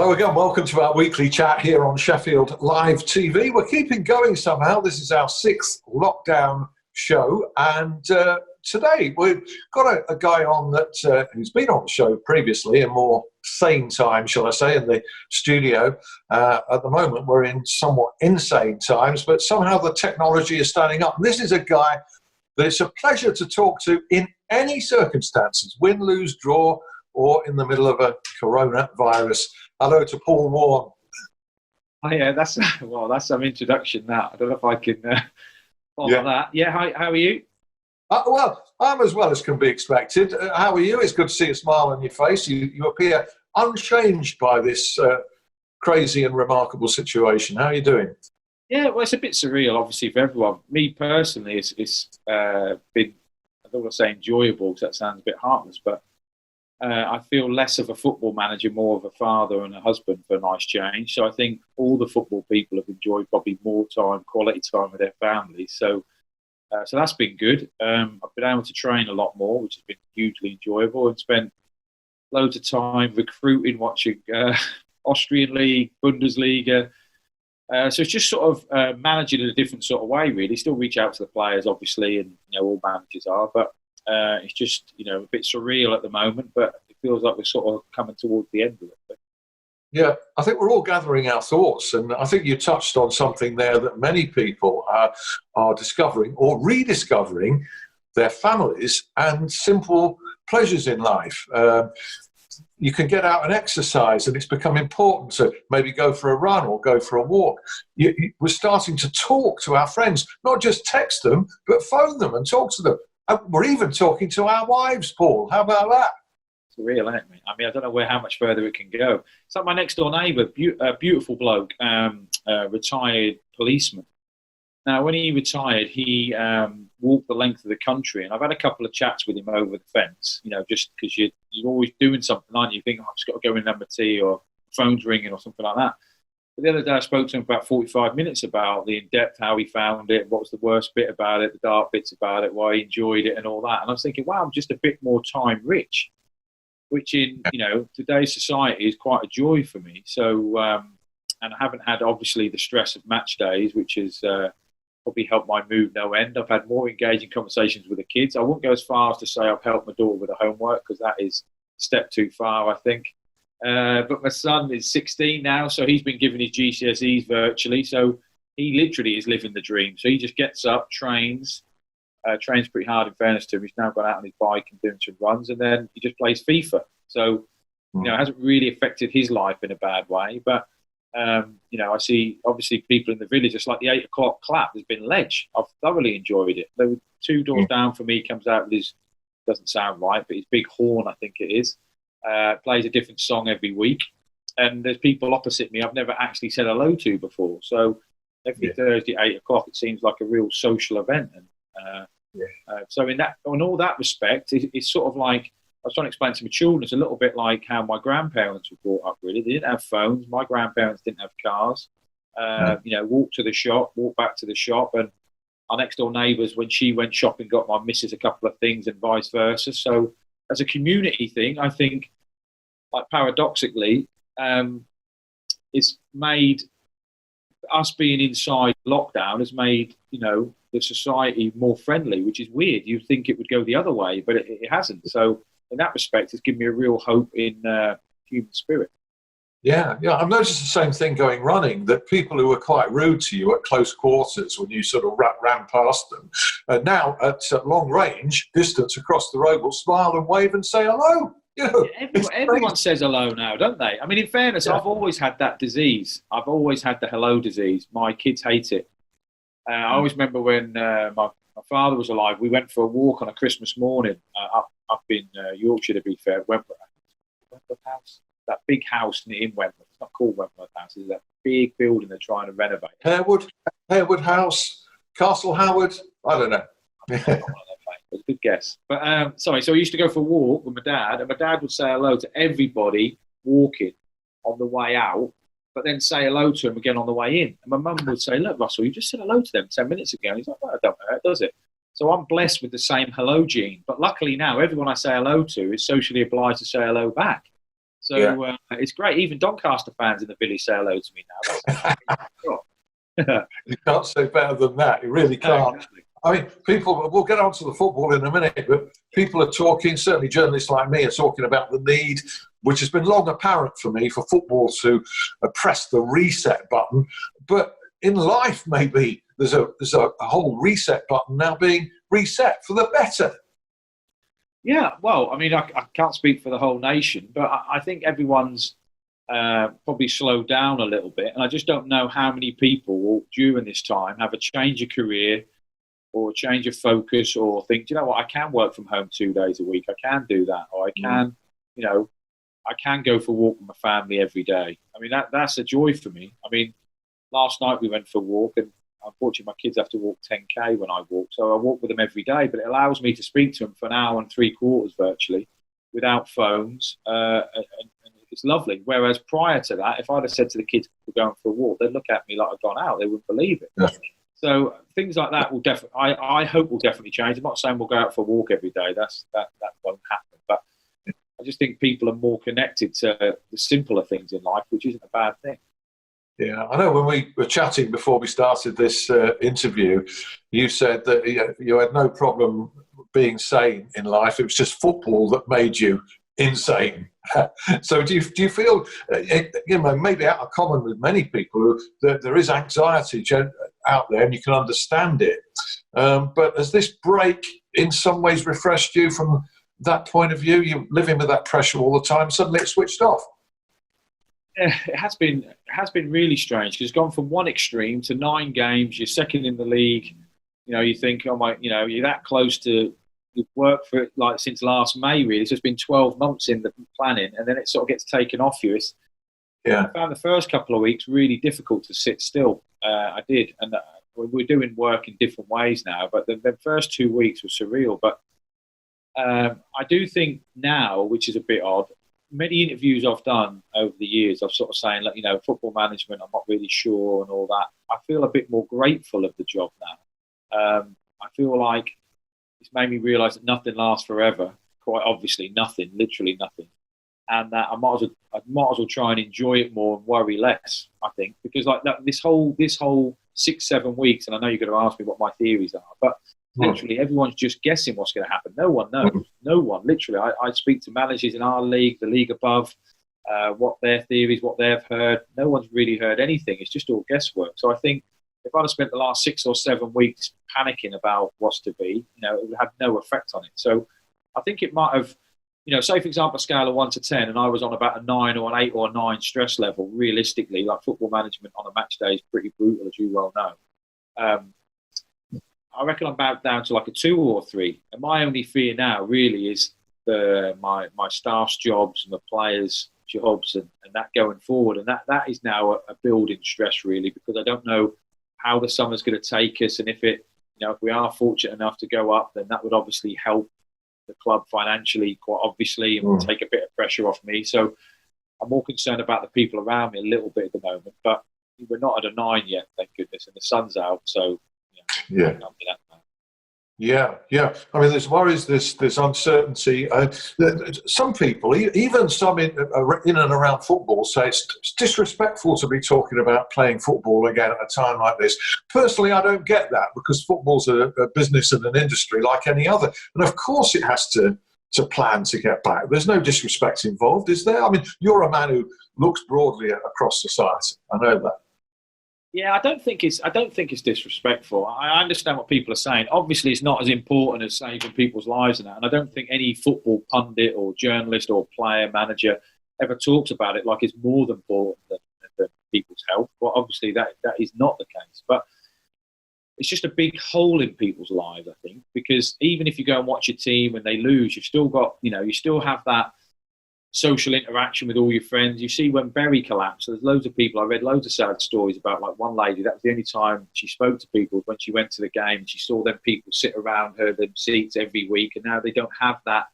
Hello again, welcome to our weekly chat here on Sheffield Live TV. We're keeping going somehow. This is our 6th lockdown show, and today we've got a guy on that who's been on the show previously, in more sane times, shall I say, in the studio. At the moment we're in somewhat insane times, but somehow the technology is standing up. And this is a guy that it's a pleasure to talk to in any circumstances, win, lose, draw, or in the middle of a coronavirus. Hello to Paul Warne. Oh yeah, that's some introduction. That I don't know if I can follow that. Yeah, how are you? Well, I'm as well as can be expected. How are you? It's good to see a smile on your face. You appear unchanged by this crazy and remarkable situation. How are you doing? Yeah, well, it's a bit surreal, obviously, for everyone. Me personally, it's been, I don't want to say enjoyable because that sounds a bit heartless, but I feel less of a football manager, more of a father and a husband for a nice change. So I think all the football people have enjoyed probably more time, quality time with their families. So that's been good. I've been able to train a lot more, which has been hugely enjoyable, and spent loads of time recruiting, watching Austrian League, Bundesliga. So it's just sort of managing in a different sort of way, really. Still reach out to the players, obviously, and all managers are, but it's just, a bit surreal at the moment, but it feels like we're sort of coming towards the end of it. Yeah, I think we're all gathering our thoughts, and I think you touched on something there that many people are discovering or rediscovering their families and simple pleasures in life. You can get out and exercise, and it's become important to maybe go for a run or go for a walk. We're starting to talk to our friends, not just text them, but phone them and talk to them. We're even talking to our wives, Paul. How about that? It's real, isn't it? I mean, I don't know how much further it can go. It's like my next door neighbour, a beautiful bloke, retired policeman. Now, when he retired, he walked the length of the country, and I've had a couple of chats with him over the fence, just because you're always doing something, aren't you? You think, I've just got to go in and have a tea, or phone's ringing or something like that. But the other day I spoke to him for about 45 minutes about the in-depth, how he found it, what was the worst bit about it, the dark bits about it, why he enjoyed it and all that. And I was thinking, wow, I'm just a bit more time rich, which in, today's society is quite a joy for me. So, and I haven't had, obviously, the stress of match days, which has probably helped my mood no end. I've had more engaging conversations with the kids. I wouldn't go as far as to say I've helped my daughter with the homework, because that is a step too far, I think. But my son is 16 now, so he's been given his GCSEs virtually. So he literally is living the dream. So he just gets up, trains pretty hard, in fairness to him. He's now gone out on his bike and doing some runs, and then he just plays FIFA. So, it hasn't really affected his life in a bad way. But, I see, obviously, people in the village, it's like the 8 o'clock clap. There's been ledge. I've thoroughly enjoyed it. There were 2 doors down from me, comes out with his, doesn't sound right, but his big horn, I think it is. Plays a different song every week, and there's people opposite me I've never actually said hello to before. So every Thursday at 8 o'clock, it seems like a real social event. And so in all that respect, it's sort of like, I was trying to explain to my children, it's a little bit like how my grandparents were brought up. Really, they didn't have phones. My grandparents didn't have cars. Walk to the shop, walk back to the shop, and our next door neighbours, when she went shopping, got my missus a couple of things, and vice versa. So as a community thing, I think, like, paradoxically, it's made us being inside lockdown has made, the society more friendly, which is weird. You'd think it would go the other way, but it hasn't. So in that respect, it's given me a real hope in human spirit. Yeah. I've noticed the same thing going running, that people who were quite rude to you at close quarters when you sort of ran past them, now at long range, distance across the road, will smile and wave and say hello. Everyone says hello now, don't they? I mean, in fairness, I've always had that disease. I've always had the hello disease. My kids hate it. I always remember when my father was alive, we went for a walk on a Christmas morning up in Yorkshire, to be fair, Wentworth House. That big house in Wentworth. It's not called Wentworth House. It's that big building they're trying to renovate. Harewood House, Castle Howard. I don't know. It's a good guess. But sorry, so I used to go for a walk with my dad, and my dad would say hello to everybody walking on the way out, but then say hello to him again on the way in. And my mum would say, "Look, Russell, you just said hello to them 10 minutes ago." And he's like, "Well, it don't hurt, does it?" So I'm blessed with the same hello gene. But luckily now, everyone I say hello to is socially obliged to say hello back. So it's great. Even Doncaster fans in the village say hello to me now. You can't say better than that. You really can't. No, exactly. I mean, we'll get on to the football in a minute, but people are talking, certainly journalists like me are talking about the need, which has been long apparent for me, for football to press the reset button. But in life, maybe there's a whole reset button now being reset for the better. Yeah, well, I mean, I can't speak for the whole nation, but I think everyone's probably slowed down a little bit. And I just don't know how many people will, during this time, have a change of career or a change of focus, or think, you know what, I can work from home 2 days a week. I can do that. Or I can, I can go for a walk with my family every day. I mean, that's a joy for me. I mean, last night we went for a walk, and unfortunately my kids have to walk 10K when I walk. So I walk with them every day, but it allows me to speak to them for an hour and 3/4 virtually without phones. And it's lovely. Whereas prior to that, if I'd have said to the kids we're going for a walk, they'd look at me like I'd gone out. They wouldn't believe it. Yeah. So things like that will definitely, I hope will definitely change. I'm not saying we'll go out for a walk every day. That won't happen. But I just think people are more connected to the simpler things in life, which isn't a bad thing. Yeah, I know when we were chatting before we started this interview, you said that you had no problem being sane in life. It was just football that made you insane. So do you feel, maybe out of common with many people, that there is anxiety out there and you can understand it. But has this break in some ways refreshed you from that point of view? You're living with that pressure all the time, suddenly it switched off. It has been really strange, because it's gone from one extreme to 9 games. You're second in the league. You think, oh my, you're that close to. You've worked for it like since last May. Really, it's just been 12 months in the planning, and then it sort of gets taken off you. I found the first couple of weeks really difficult to sit still. I did, and we're doing work in different ways now. But the first 2 weeks were surreal. But I do think now, which is a bit odd, many interviews I've done over the years, I've sort of saying, football management, I'm not really sure and all that. I feel a bit more grateful of the job now. I feel like it's made me realise that nothing lasts forever. Quite obviously, nothing, literally nothing. And that I might as well try and enjoy it more and worry less, I think. Because this whole 6-7 weeks, and I know you're going to ask me what my theories are, but literally everyone's just guessing what's going to happen. No one knows. No one. Literally, I speak to managers in our league, the league above, what their theories, what they've heard. No one's really heard anything. It's just all guesswork. So I think if I'd have spent the last 6 or 7 weeks panicking about what's to be, it would have no effect on it. So I think it might have, say for example, a scale of 1 to 10, and I was on about a 9 or an 8 or a 9 stress level. Realistically, like football management on a match day is pretty brutal, as you well know. I reckon I'm about down to like a 2 or 3. And my only fear now really is my staff's jobs and the players' jobs and that going forward. And that is now a building stress really, because I don't know how the summer's going to take us. And if we are fortunate enough to go up, then that would obviously help the club financially, quite obviously, and would take a bit of pressure off me. So I'm more concerned about the people around me a little bit at the moment. But we're not at a 9 yet, thank goodness, and the sun's out. So Yeah. I mean, there's worries, there's uncertainty. Some people, even some in and around football, say it's disrespectful to be talking about playing football again at a time like this. Personally, I don't get that, because football's a business and an industry like any other. And of course it has to plan to get back. There's no disrespect involved, is there? I mean, you're a man who looks broadly across society. I know that. Yeah, I don't think it's disrespectful. I understand what people are saying. Obviously, it's not as important as saving people's lives and that. And I don't think any football pundit or journalist or player, manager ever talks about it like it's more than important than people's health. But obviously, that is not the case. But it's just a big hole in people's lives, I think, because even if you go and watch your team and they lose, you've still got, you still have that social interaction with all your friends. You see when Bury collapsed, there's loads of people, I read loads of sad stories about, like one lady, that was the only time she spoke to people when she went to the game. She saw them people sit around her, them seats every week, and now they don't have that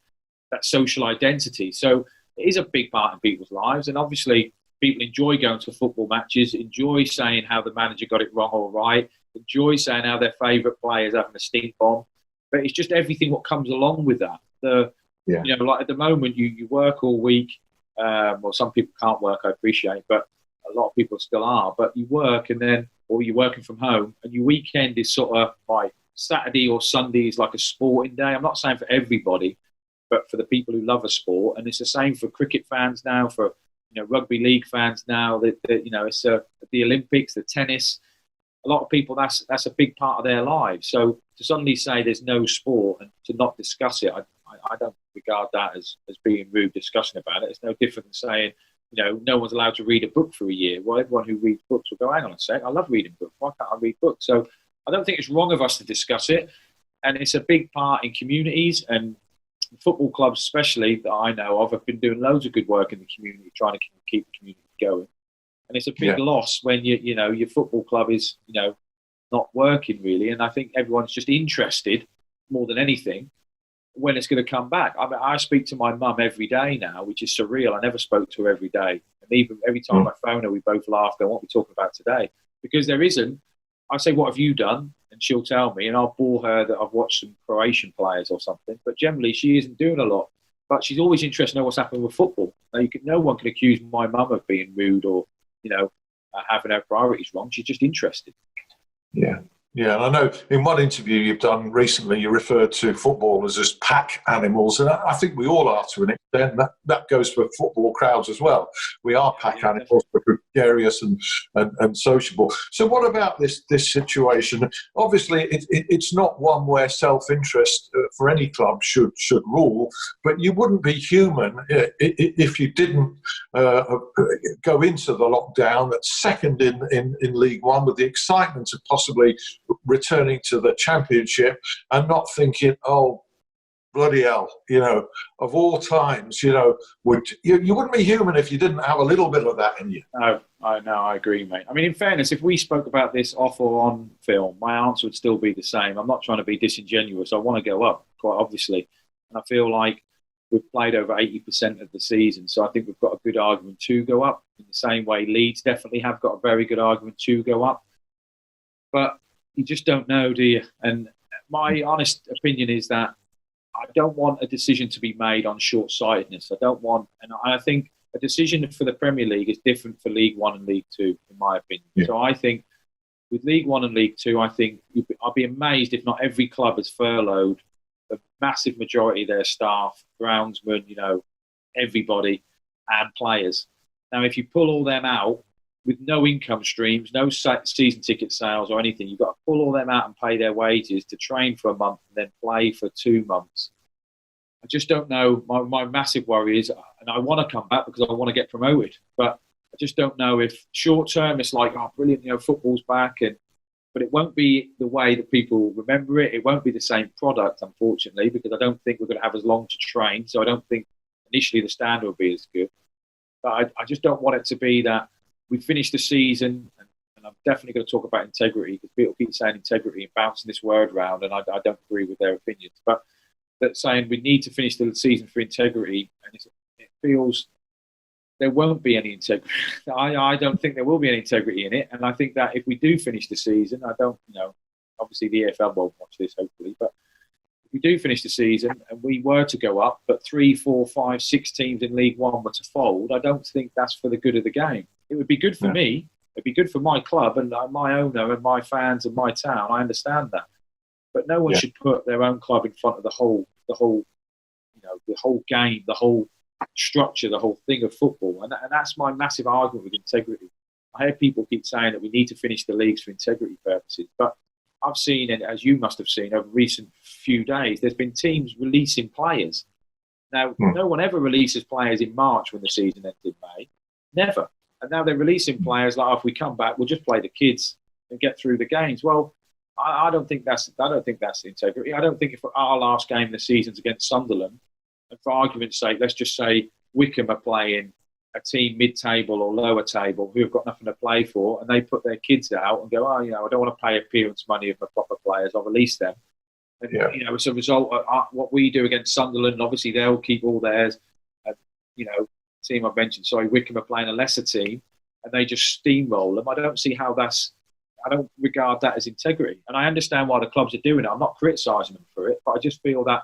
social identity. So it is a big part in people's lives, and obviously people enjoy going to football matches, enjoy saying how the manager got it wrong or right, enjoy saying how their favourite player is having a stink bomb, but it's just everything what comes along with that. Like at the moment, you work all week, Well, some people can't work, I appreciate, but a lot of people still are. But you work or you're working from home, and your weekend is sort of like Saturday or Sunday is like a sporting day. I'm not saying for everybody, but for the people who love a sport. And it's the same for cricket fans now, for rugby league fans now. That it's the Olympics, the tennis. A lot of people, that's a big part of their lives. So to suddenly say there's no sport and to not discuss it, I don't regard that as being rude discussion about it. It's no different than saying, no one's allowed to read a book for a year. Well, everyone who reads books will go, hang on a sec, I love reading books. Why can't I read books? So I don't think it's wrong of us to discuss it. And it's a big part in communities, and football clubs especially that I know of have been doing loads of good work in the community, trying to keep the community going. And it's a big loss when your football club is not working really. And I think everyone's just interested more than anything when it's going to come back. I mean, I speak to my mum every day now, which is surreal. I never spoke to her every day, and even every time I phone her, we both laugh. Go, what are we talking about today? Because there isn't. I say, what have you done? And she'll tell me, and I'll bore her that I've watched some Croatian players or something. But generally, she isn't doing a lot. But she's always interested to know what's happening with football. Now, no one can accuse my mum of being rude or having her priorities wrong. She's just interested. Yeah. Yeah, and I know in one interview you've done recently, you referred to footballers as pack animals, and I think we all are to an extent. That goes for football crowds as well. We are pack animals, but gregarious and sociable. So what about this situation? Obviously, it's not one where self-interest for any club should rule, but you wouldn't be human if you didn't go into the lockdown that's second in League One with the excitement of possibly returning to the Championship and not thinking, oh, bloody hell, of all times, you wouldn't be human if you didn't have a little bit of that in you. No, I agree, mate. I mean, in fairness, if we spoke about this off or on film, my answer would still be the same. I'm not trying to be disingenuous. I want to go up, quite obviously. And I feel like we've played over 80% of the season, so I think we've got a good argument to go up. In the same way, Leeds definitely have got a very good argument to go up. But you just don't know, do you? And my honest opinion is that I don't want a decision to be made on short-sightedness. And I think a decision for the Premier League is different for League One and League Two, in my opinion. Yeah. So I think with League One and League Two, I think I'll be amazed if not every club has furloughed a massive majority of their staff, groundsmen, everybody, and players. Now, if you pull all them out, with no income streams, no season ticket sales or anything, you've got to pull all them out and pay their wages to train for a month and then play for 2 months. I just don't know. My massive worry is, and I want to come back because I want to get promoted, but I just don't know if short term it's like, oh, brilliant, football's back, but it won't be the way that people remember it. It won't be the same product, unfortunately, because I don't think we're going to have as long to train. So I don't think initially the standard will be as good. But I just don't want it to be that we finished the season, and I'm definitely going to talk about integrity because people keep saying integrity and bouncing this word around, and I don't agree with their opinions. But that saying we need to finish the season for integrity, and it feels there won't be any integrity. I don't think there will be any integrity in it, and I think that if we do finish the season, obviously the EFL won't watch this, hopefully, but if we do finish the season and we were to go up, but 3, 4, 5, 6 teams in League One were to fold, I don't think that's for the good of the game. It would be good for me. It'd be good for my club and my owner and my fans and my town. I understand that, but no one should put their own club in front of the whole game, the whole structure, the whole thing of football. And that's my massive argument with integrity. I hear people keep saying that we need to finish the leagues for integrity purposes, but I've seen, and as you must have seen over recent few days, there's been teams releasing players. Now, no one ever releases players in March when the season ends in May. Never. And now they're releasing players like, oh, if we come back, we'll just play the kids and get through the games. Well, I don't think that's integrity. I don't think if our last game of the season's against Sunderland, and for argument's sake, let's just say Wickham are playing a team mid-table or lower table who have got nothing to play for, and they put their kids out and go, oh, I don't want to pay appearance money of my proper players, I'll release them. And, as a result of what we do against Sunderland, obviously they'll keep all theirs. Team I've mentioned, Wickham are playing a lesser team, and they just steamroll them. I don't regard that as integrity. And I understand why the clubs are doing it. I'm not criticising them for it, but I just feel that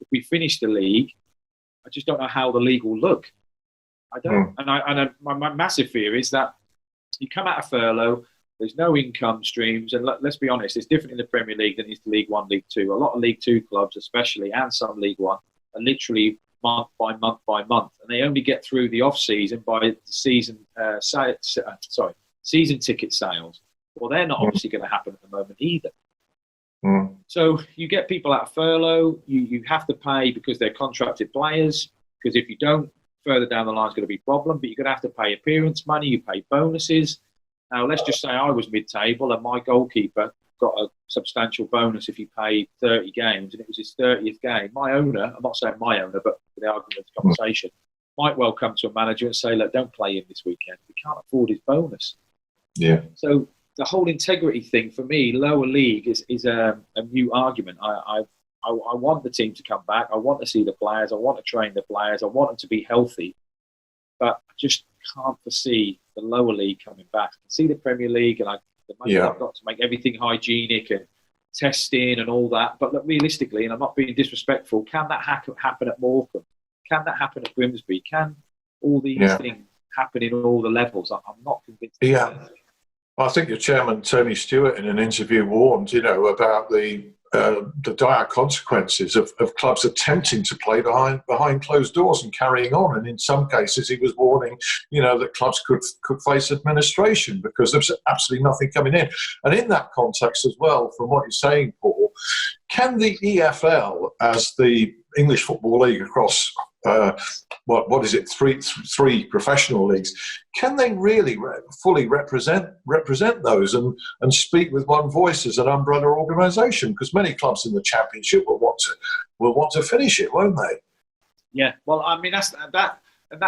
if we finish the league, I just don't know how the league will look. I don't. My massive fear is that you come out of furlough, there's no income streams, and let's be honest, it's different in the Premier League than it is the League One, League Two. A lot of League Two clubs, especially, and some League One, are literally month by month by month, and they only get through the off season by the season season ticket sales. Well, they're not obviously going to happen at the moment either. So you get people out of furlough, you have to pay because they're contracted players, because if you don't, further down the line is going to be a problem, but you're going to have to pay appearance money, you pay bonuses. Now, let's just say I was mid-table and my goalkeeper got a substantial bonus if he played 30 games, and it was his 30th game. My owner, I'm not saying my owner, but for the argument of conversation, might well come to a manager and say, look, don't play him this weekend. We can't afford his bonus. Yeah. So the whole integrity thing, for me, lower league is a mute argument. I want the team to come back. I want to see the players. I want to train the players. I want them to be healthy. But I just can't foresee the lower league coming back. I can see the Premier League, and the money I've got to make everything hygienic and testing and all that. But look, realistically, and I'm not being disrespectful, can that happen at Morecambe? Can that happen at Grimsby? Can all these things happen in all the levels? I'm not convinced. Yeah. I think your chairman, Tony Stewart, in an interview warned, about the dire consequences of clubs attempting to play behind closed doors and carrying on. And in some cases, he was warning, that clubs could face administration because there's absolutely nothing coming in. And in that context as well, from what you're saying, Paul, can the EFL, as the English Football League across what is it? Three professional leagues. Can they really fully represent those and speak with one voice as an umbrella organisation? Because many clubs in the Championship will want to finish it, won't they? Yeah. Well, I mean that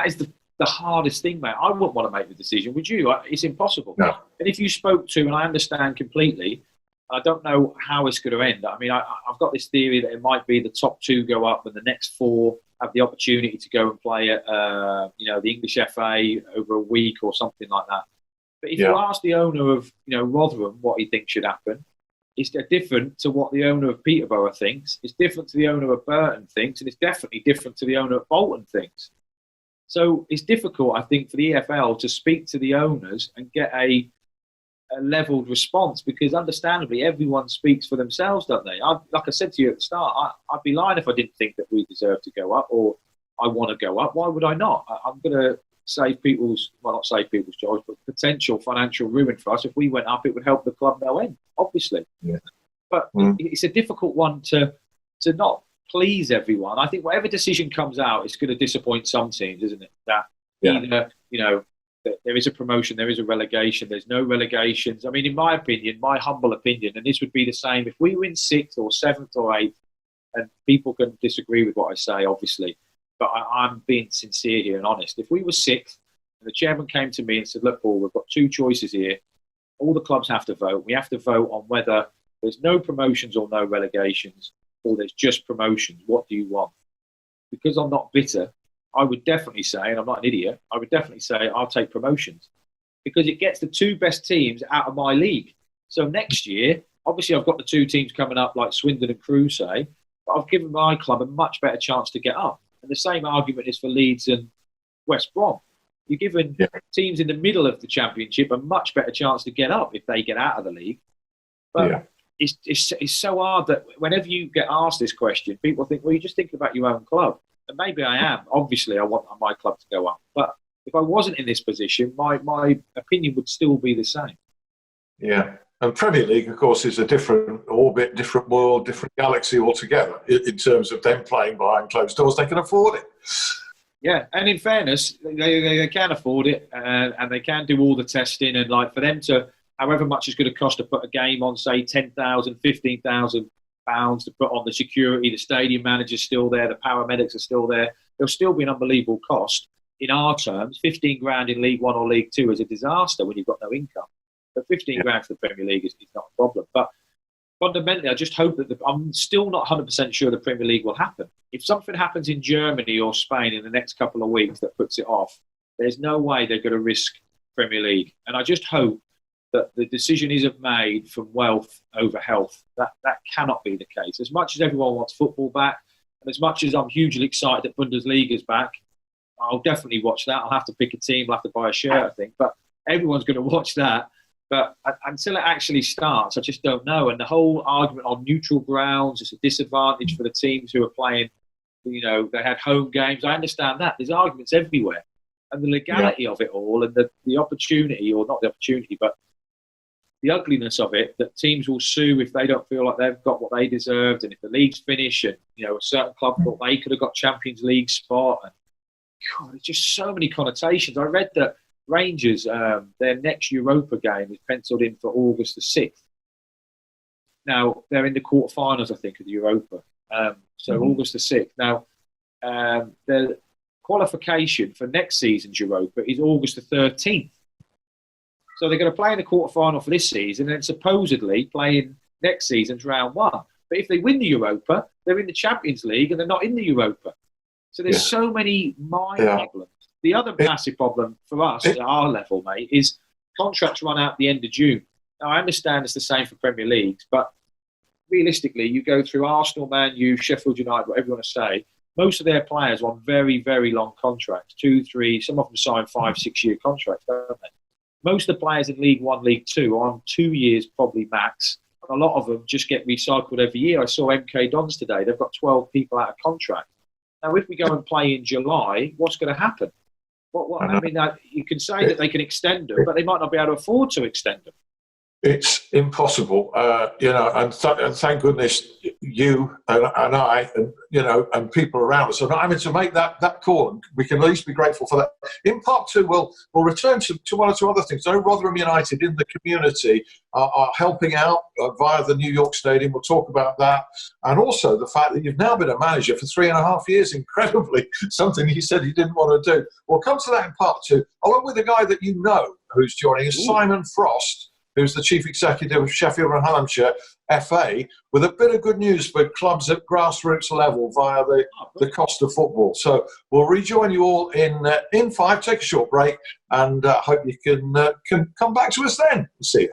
is the hardest thing, mate. I wouldn't want to make the decision, would you? It's impossible. No. And if you spoke to, and I understand completely, I don't know how it's going to end. I mean, I've got this theory that it might be the top two go up and the next four have the opportunity to go and play at, the English FA over a week or something like that. But if you ask the owner of, Rotherham what he thinks should happen, it's different to what the owner of Peterborough thinks. It's different to the owner of Burton thinks, and it's definitely different to the owner of Bolton thinks. So it's difficult, I think, for the EFL to speak to the owners and get a levelled response, because understandably everyone speaks for themselves, don't they? Like I said to you at the start, I'd be lying if I didn't think that we deserve to go up or I want to go up. Why would I not? I'm going to not save people's jobs, but potential financial ruin for us. If we went up, it would help the club no end, obviously. Yeah. But it's a difficult one to not please everyone. I think whatever decision comes out, it's going to disappoint some teams, isn't it? That either, there is a promotion, there is a relegation, there's no relegations. I mean, in my opinion, my humble opinion, and this would be the same if we were in 6th or 7th or 8th, and people can disagree with what I say, obviously, but I'm being sincere here and honest. If we were 6th and the chairman came to me and said, look, Paul, we've got two choices here. All the clubs have to vote. We have to vote on whether there's no promotions or no relegations, or there's just promotions. What do you want? Because I'm not bitter, I would definitely say, and I'm not an idiot, I would definitely say I'll take promotions, because it gets the two best teams out of my league. So next year, obviously I've got the two teams coming up like Swindon and Crewe, say, but I've given my club a much better chance to get up. And the same argument is for Leeds and West Brom. You're giving teams in the middle of the Championship a much better chance to get up if they get out of the league. But it's so hard that whenever you get asked this question, people think, well, you're just thinking about your own club. And maybe I am. Obviously, I want my club to go up. But if I wasn't in this position, my opinion would still be the same. Yeah. And Premier League, of course, is a different orbit, different world, different galaxy altogether in terms of them playing behind closed doors. They can afford it. Yeah. And in fairness, they can afford it, and they can do all the testing. And like for them to, however much it's going to cost to put a game on, say, 10,000, 15,000 pounds to put on the security, the stadium manager's still there, the paramedics are still there. There'll still be an unbelievable cost. In our terms, 15 grand in League One or League Two is a disaster when you've got no income. But 15 grand for the Premier League is not a problem. But fundamentally, I just hope that I'm still not 100% sure the Premier League will happen. If something happens in Germany or Spain in the next couple of weeks that puts it off, there's no way they're going to risk Premier League. And I just hope that the decision isn't made from wealth over health. That cannot be the case. As much as everyone wants football back, and as much as I'm hugely excited that Bundesliga's back, I'll definitely watch that. I'll have to pick a team. I'll have to buy a shirt, I think. But everyone's going to watch that. But until it actually starts, I just don't know. And the whole argument on neutral grounds is a disadvantage for the teams who are playing. You know, they had home games. I understand that. There's arguments everywhere. And the legality of it all and the opportunity, or not the opportunity, but the ugliness of it, that teams will sue if they don't feel like they've got what they deserved. And if the leagues finish and, you know, a certain club thought they could have got Champions League spot. And God, there's just so many connotations. I read that Rangers, their next Europa game is penciled in for August the 6th. Now, they're in the quarterfinals, I think, of the Europa. So August the 6th. Now, the qualification for next season's Europa is August the 13th. So they're going to play in the quarterfinal for this season and then supposedly playing next season's round 1. But if they win the Europa, they're in the Champions League and they're not in the Europa. So there's so many minor problems. The other massive problem for us at our level, mate, is contracts run out at the end of June. Now, I understand it's the same for Premier Leagues, but realistically, you go through Arsenal, Man U, Sheffield United, whatever you want to say, most of their players are on very, very long contracts, 2, 3, some of them sign 5, 6 year contracts, don't they? Most of the players in League One, League Two are on 2 years, probably max. A lot of them just get recycled every year. I saw MK Dons today. They've got 12 people out of contract. Now, if we go and play in July, what's going to happen? I mean, you can say that they can extend them, but they might not be able to afford to extend them. It's impossible, you know, and thank goodness you and I, and you know, and people around us are not having to make that call, and we can at least be grateful for that. In part two, we'll return to one or two other things. I know Rotherham United in the community are helping out via the New York Stadium. We'll talk about that, and also the fact that you've now been a manager for 3.5 years, incredibly, something you said you didn't want to do. We'll come to that in part two, along with a guy that you know who's joining us, Simon Frost, who's the chief executive of Sheffield and Hallamshire FA, with a bit of good news for clubs at grassroots level via the cost of football. So we'll rejoin you all in 5. Take a short break, and hope you can come back to us then. We'll see you.